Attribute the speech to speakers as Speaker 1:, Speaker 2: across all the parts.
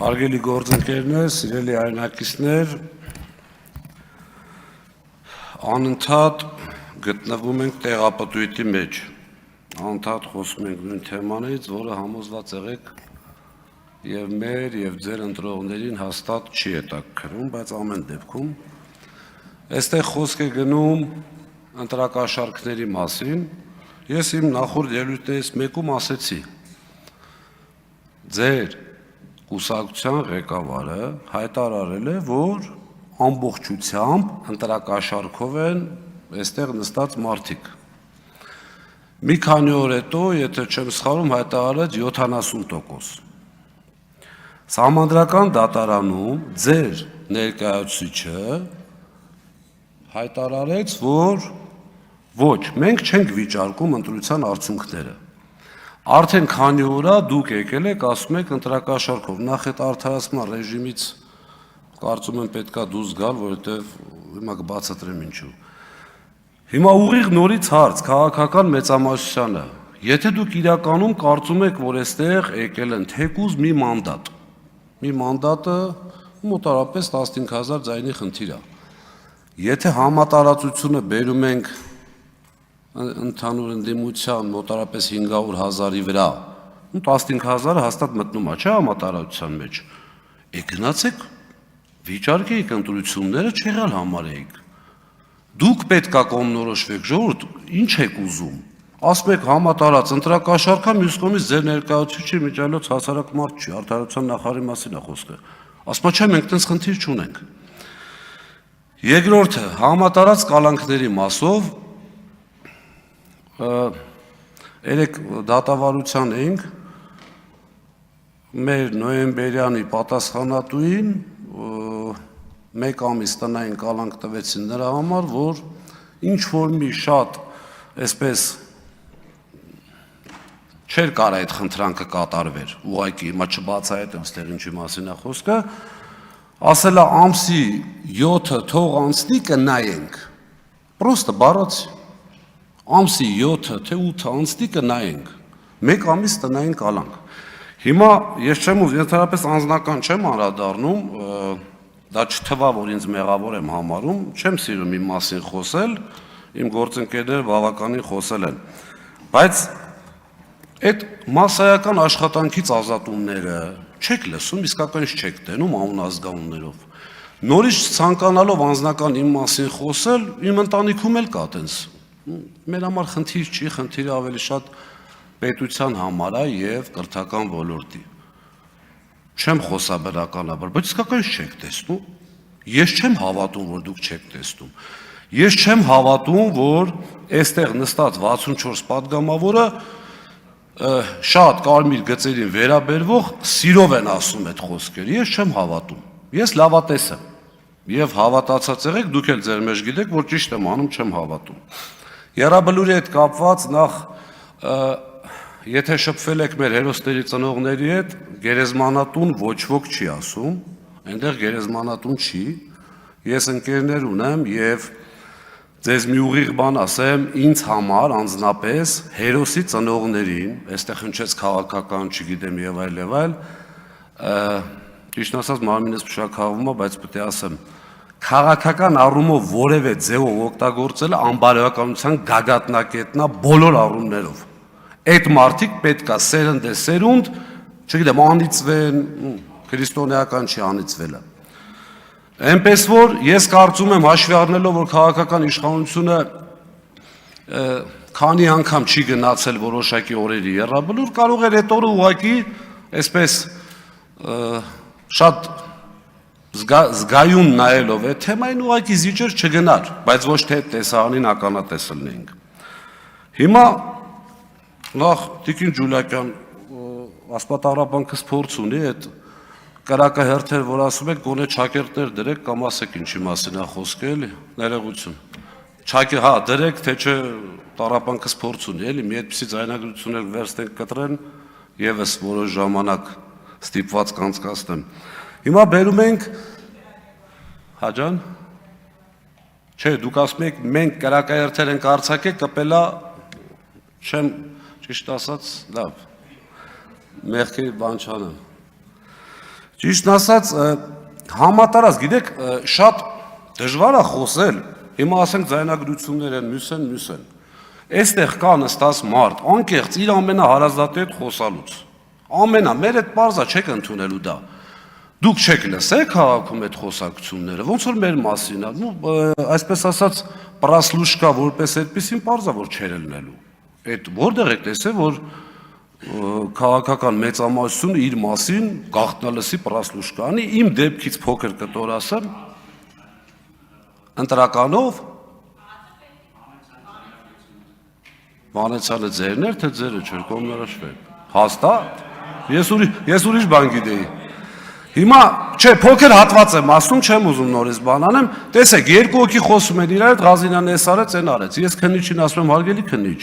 Speaker 1: Հարգելի գործընկերներ, սիրելի հայրենակիցներ, անընդհատ գտնվում ենք տեղապտույտի մեջ, անընդհատ խոսում ենք նույն թեմաներից, որը համոզված եղեք եւ մեր եւ ձեր ընտրողներին հաստատ չի հետաքրքրում, բայց ամեն դեպքում այստեղ խոսք է գնում ընտրակաշառքների մասին։ Ես իմ նախորդ ելույթներից մեկում ասեցի, ձեր կուսակցության ղեկավարը հայտարարել է, որ ամբողջությամբ ընտրակաշառքով են այստեղ նստած մարդիկ։ Մի քանի օր հետո, եթե չեմ սխալվում, հայտարարեց 70%։ Սահմանադրական դատարանում ձեր ներկայացուցիչը հայտարարեց, որ ոչ, մենք չենք վիճարկում ընտրության արդյունքները։ Արդեն քանի օր դուք եկել եք, ասում եք ընտրակաշառքով, նախ այդ արդարացման ռեժիմից կարծում եմ պետքա դուրս գալ, որովհետև հիմա կբացատրեմ ինչու։ Հիմա ուղիղ նորից հարց քաղաքական մեծամասնությանը։ Եթե դուք իրականում կարծում եք, որ այստեղ եկել են թեկուզ մի մանդատ, մի մանդատը մոտավորապես 15000 ձայնի խնդիր է։ Եթե համատարածությունը բերում ենք ընդհանուր ընդդիմության մոտավորապես 500,000-ի վրա, 15000-ը հաստատ մտնում է, չէ՞ համատարածության մեջ։ Գնացեք, վիճարկեք ընտրությունները, չեղյալ համարեիք։ Դուք պետքա կողմնորոշվեք, ժողովուրդ, ինչ եք ուզում։ Ասում եք համատարած ընտրակաշառքա, մյուս կողմից ձեր ներկայացուցիչը միջայլոց հասարակ մարդ չի, արդարության նախարարի մասին է խոսքը։ Ասում է, չէ, մենք տենց խնդիր չունենք։ Երկրորդը, համատարած կալանքների մասով երեք դատավարության էինք մեր նոյեմբերյանի պատասխանատուին մեկ ամիս տնային կալանք տվեցին նրա համար, որ ինչ-որ մի շատ այսպես չէր կարա այդ խնդրանքը կատարվեր, ուղղակի հիմա չբացահայտեմ ստեղ ինչի մասին է խոսքը, ասել է ամսի 7-ը թող անցնի կնայենք, պրոստը բառացի, ամսի 7-ը թե 8-ը անցնի կնայենք, մեկ ամիս տնային կալանք։ Հիմա ես չեմ ուզում, ընդհանրապես անձնական չեմ անդրադառնում, դա չթվա, որ ինձ մեղավոր եմ համարում, չեմ սիրում իմ մասին խոսել, իմ գործընկերները բավականին խոսել են, բայց այդ մասսայական աշխատանքից ազատումները չեք լսում, իսկական չեք տենում անուն-ազգանուններով։ Նորից ցանկանալով անձնական իմ մասին խոսել, իմ ընտանիքում էլ կա տենց։ Մեր համար խնդիր չի, խնդիրը ավելի շատ պետության համար է եւ կրթական ոլորտի։ Չեմ խոսաբերականաբար, բայց իսկական չեք տեսնում։ Ես չեմ հավատում, որ դուք չեք տեսնում։ Ես չեմ հավատում, որ այստեղ նստած 64 падգամավորը շատ կարմիր գծերին վերաբերվող սիրով են ասում այդ խոսքերը։ Ես չեմ հավատում։ Ես լավատես եմ։ Եվ հավատացած եղեք, դուք էլ ձեր մեջ գիտեք, որ ճիշտ եմ անում, չեմ հավատում։ Եռաբլուրի հետ կապված նախ եթե շփվել եք մեր հերոսների ծնողների հետ, գերեզմանատուն ոչ ոք չի ասում, այնտեղ գերեզմանատուն չի, ես ընկերներ ունեմ եւ ձեզ մի ուղիղ բան ասեմ, ինձ համար անձնապես հերոսի ծնողներին, այստեղ հնչեց քաղաքական, չգիտեմ եւ այլ, ճիշտ ասած մարմինս փշաքաղվում է, բայց պետք է ասեմ, քաղաքական առումով որևէ ձևով օգտագործելը անբարոյականության գագաթնակետն է բոլոր առումներով։ Այդ մարդիկ պետք է սերնդեսերունդ, չգիտեմ, անիծվեն, քրիստոնեական չի անիծվելը։ Այնպես որ ես կարծում եմ հաշվի առնելով, որ քաղաքական իշխանությունը քանի անգամ չի գնացել որոշակի օրերի եռաբլուր, կարող էր այդ օրը ուղղակի այսպես շատ զգայուն նայելով է թեմային ուղղակի զիջեր չգնար, բայց ոչ թե տեսարանին ականատես լինենք։ Հիմա նախ Տիկին Ջուլակյան ասպատառապանքս փորձ ունի այդ կրակը հերթեր, որ ասում եք գոնե ճակերտներ դրեք կամ ասեք ինչի մասին է խոսքը, էլի, ներողություն։ Ճակեր, հա, դրեք, թե չէ տառապանքս փորձ ունի, էլի, մի այդպիսի ձայնագրություններ վերստենք կտրեն, եւս որոշ ժամանակ ստիպված կանցկացնեմ։ Հիմա բերում ենք Հաջան։ Չէ, դուք ասում եք մենք կրակայերթեր ենք արձակել, կպելա չեմ ճիշտ ասած, լավ։ Մեղքի բան չանեմ։ Ճիշտ ասած, համատարած, գիտեք, շատ դժվար է խոսել, հիմա ասենք ձայնագրություններ են, մյուս են։ Այստեղ կա նստած մարդ, անկեղծ իր ամենահարազատի հետ խոսալուց։ Մեր այդ պարզա չեք ընդունելու դա։ Դուք չեք լսել քաղաքում այդ խոսակցությունները, ոնց որ մեր մասին է, այսպես ասած, պրասլուշկա որպես այդպեսին պարզա որ չեր ելնելու։ Այդ որտեղ եք տեսել, որ քաղաքական մեծամասնությունը իր մասին գաղտնալսի պրասլուշկա անի, իմ դեպքից փոքր կտոր ասեմ, ընտրականով Վանեցյանը ձերն էր, թե ձերը չէր, կողմնորոշվեք։ Հաստատ։ Ես ուրիշ բան գիտեի։ Հիմա, չէ, փոքր հատված եմ ասում, չեմ ուզում նորից բան անեմ, տեսեք, երկու հոգի խոսում են իրար հետ, Ղազինյանն էս արեց, այն արեց։ Ես քննիչին ասում եմ, հարգելի քննիչ,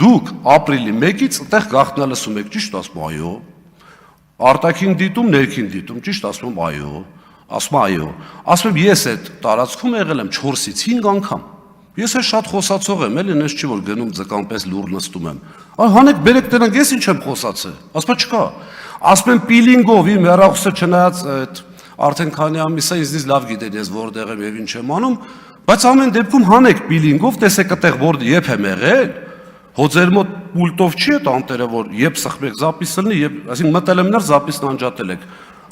Speaker 1: դուք ապրիլի 1-ից այդտեղ գաղտնալսում եք, ճիշտ ասում, այո։ Արտաքին դիտում, ներքին դիտում, ճիշտ ասում, այո։ Ասում այո։ Ասում եմ, ես այդ տարածքում եղել եմ 4-ից 5 անգամ։ Ես էլ շատ խոսացող եմ, էլի նես չի որ գնում ձկան պես լուր նստում եմ։ Հանեք բերեք տնանք, ես ինչ եմ խոսացել։ Ասում չկա։ Ասում եմ պիլինգով իմ հեռախոսը չնայած այդ արդեն քանի ամիս է ինձնից լավ գիտեն ես որտեղ եմ եւ ինչ եմ անում, բայց ամեն դեպքում հանեք պիլինգով, տեսեք այդտեղ որ երբ եմ եղել, հո ձեր մոտ պուլտով չի այդ անտերը որ երբ սխմեք զապիսը լինի, երբ այսինքն մտել եմ ներ զապիսն անջատել եք։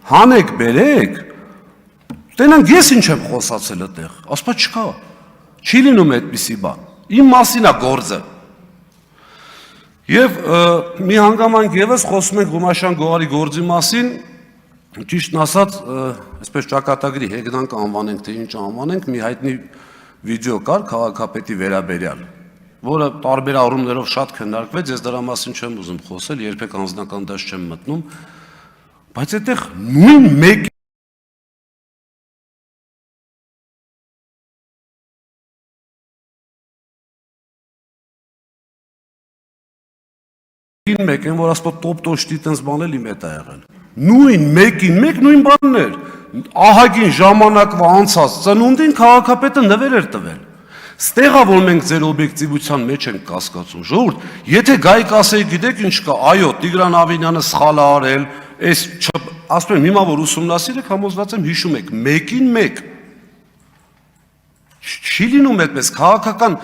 Speaker 1: Հանեք բերեք։ Տնանք ես ինչ եմ խոսացել այդտեղ։ Ասում չկա։ Չի լինում այդպիսի բան։ Իմ մասին է գործը։ Եվ մի հանգամանք եւս խոսում ենք Գումաշյան գողարի գործի մասին, ճիշտն ասած, այսպես ճակատագրի հեգնանք անվանենք, թե ինչ անվանենք, մի հայտնի վիդեո կար քաղաքապետի վերաբերյալ, որը տարբեր առումներով շատ քննարկվեց, ես դրա մասին չեմ ուզում խոսել, երբեք անձնական դաշտ չեմ մտնում, բայց այդտեղ նույն մեկ մեկ են, որ ասպոտ տոպ-տոշտի տենց բանել իմ հետ է եղել։ Նույն մեկին մեկ նույն բանն էր։ Ահագին ժամանակվա անցած ծնունդին քաղաքապետը նվեր էր տվել։ Ստեղա որ մենք ձեր օբյեկտիվության մեջ ենք կասկածում։ Ժողովուրդ, եթե գայք ասեի, գիտեք ինչ կա, այո, Տիգրան Ավինյանը սխալ է արել, այս ասում եմ հիմա որ ուսումնասիրեք, համոզված եմ հիշում եք, մեկին մեկ։ Չի լինում այդպես քաղաքական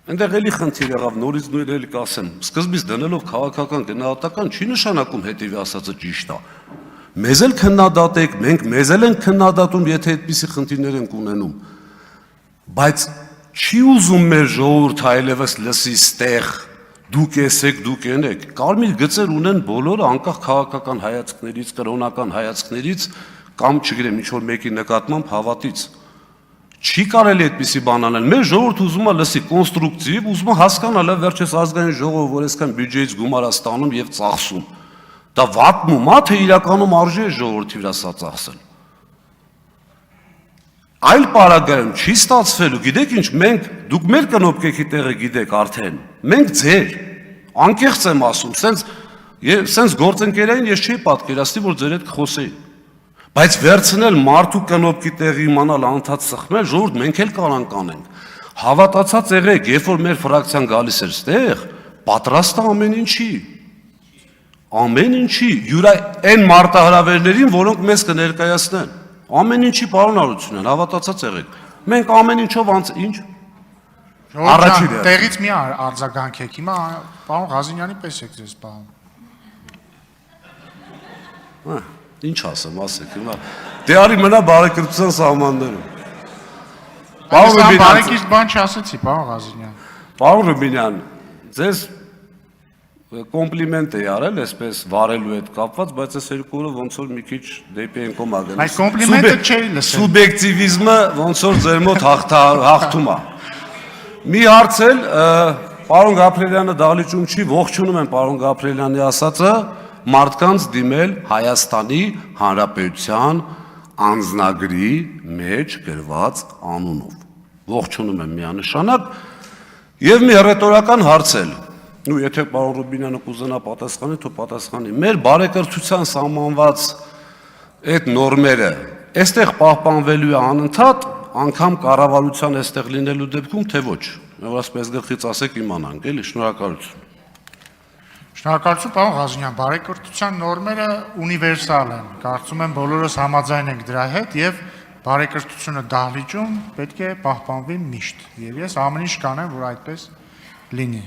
Speaker 1: Այնտեղ էլի խնդիր եղավ, նորից նույն էլի կասեմ, սկզբից դնելով քաղաքական գնահատական չի նշանակում հետևի ասածը ճիշտ է։ Մեզ էլ քննադատեք, մենք մեզ էլ ենք քննադատում, եթե այդպիսի խնդիրներ ենք ունենում։ Բայց չի ուզում մեր ժողովուրդը այլևս լսի ստեղ, դուք եսեք, դուք ենեք։ Կարմիր գծեր ունեն բոլորը անկախ քաղաքական հայացքներից, կրոնական հայացքներից կամ չգիտեմ ինչ որ մեկի նկատմամբ հավատից։ Չի կարելի այդպիսի բան անել։ Մեր ժողովուրդը ուզում է լսի կոնստրուկտիվ, ուզում է հասկանալ, վերջերս ազգային ժողովը, որ այսքան բյուջեից գումար է ստանում եւ ծախսում։ Դա վատնում է, թե իրականում արժի է ժողովրդի վրա սա ծախսել։ Այլ պարագայում չի ստացվելու, գիտեք ինչ, մենք դուք մեր կնոպկեքի տեղը գիտեք արդեն։ Մենք ձեր անկեղծ եմ ասում, սենց գործընկերային ես չի պատկերացնի, որ ձեր հետ կխոսեի։ Բայց վերցնել մարդու կնոպկի տեղի իմանալ անդադ սխմել, ժողովուրդ մենք էլ կարանք անենք։ Հավատացած եղեք, երբ որ մեր ֆրակցիան գալիս էր ստեղ, պատրաստ է ամեն ինչի։ Ամեն ինչի, յուր այն մարտահրավերներին, որոնք մեզ կներկայացնեն։ Ամեն ինչի պարոն Արությունյան, հավատացած եղեք։ Մենք ամեն ինչով ինչ։
Speaker 2: Ժողովուրդ, տեղից մի արձագանքեք, հիմա պարոն Ղազինյանի պես եք ձեզ պահում։
Speaker 1: Ինչ ասեմ, ասեք, հիմա դե արի մնա բարեկրթության սահմաններում։
Speaker 2: Բարեկիրթ բան չասեցի, պարոն Ղազինյան։
Speaker 1: Պարոն Ռուբինյան, ձեզ կոմպլիմենտ է արել, այսպես վարելու հետ կապված, բայց այս երկու օրը ոնց որ մի քիչ դեպի են կոմ ագել։
Speaker 2: Այս կոմպլիմենտը չէի լսել։
Speaker 1: Սուբյեկտիվիզմը ոնց որ ձեր մոտ հաղթում է։ Մի հարց էլ, պարոն Գաբրիելյանը դահլիճում չի, ողջունում եմ պարոն Գաբրիելյանի ասածը, մարդկանց դիմել Հայաստանի Հանրապետության անձնագրի մեջ գրված անունով։ Ողջունում եմ միանշանակ եւ մի հռետորական հարցել։ Ու եթե պարոն Ռուբինյանը կուզենա պատասխանի, թող պատասխանի։ Մեր բարեկրթության սահմանված այդ նորմերը այստեղ պահպանվելու է անընդհատ, անգամ կառավարության այստեղ լինելու դեպքում թե ոչ։ Որ ասպես գլխից ասեք իմանանք, էլի, շնորհակալություն։
Speaker 2: Շնորհակալություն, պարոն Ղազարյան, բարեկրթության նորմերը ունիվերսալ են։ Կարծում եմ բոլորս համաձայն ենք դրա հետ եւ բարեկրթությունը դահլիճում պետք է պահպանվի միշտ։ Եվ ես ամեն ինչ կանեմ, որ այդպես լինի։